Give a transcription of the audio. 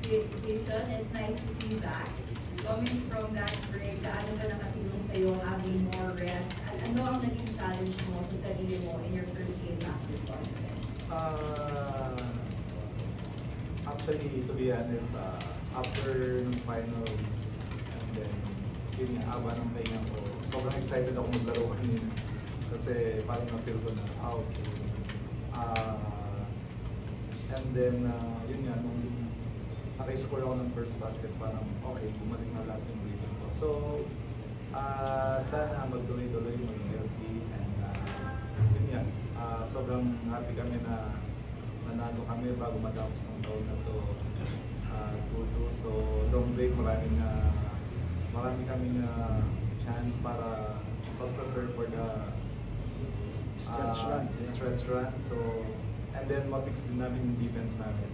Jason, it's nice to see you back. Coming from that break, ano ba nakatulong sa'yo having more rest? At ano ang naging challenge mo sa sarili mo in your first game back this conference? Actually, to be honest, after ng finals, and then yun nga, haba ng pahinga ko, sobrang excited ako maglaro kanina. Kasi parang na-feel ko na, okay. And then, yun nga, nung naka-score ako ng first basket, parang okay, bumalik na lahat yung rhythm ko. So, sana magtuloy-tuloy, maging healthy, and yun nga, sobrang happy kami na nanalo kami bago matapos ng taon na to, 2-2. So, long break, marami kaming chance para mag-prepare for the stretch run. So, and then mapix din namin yung defense namin.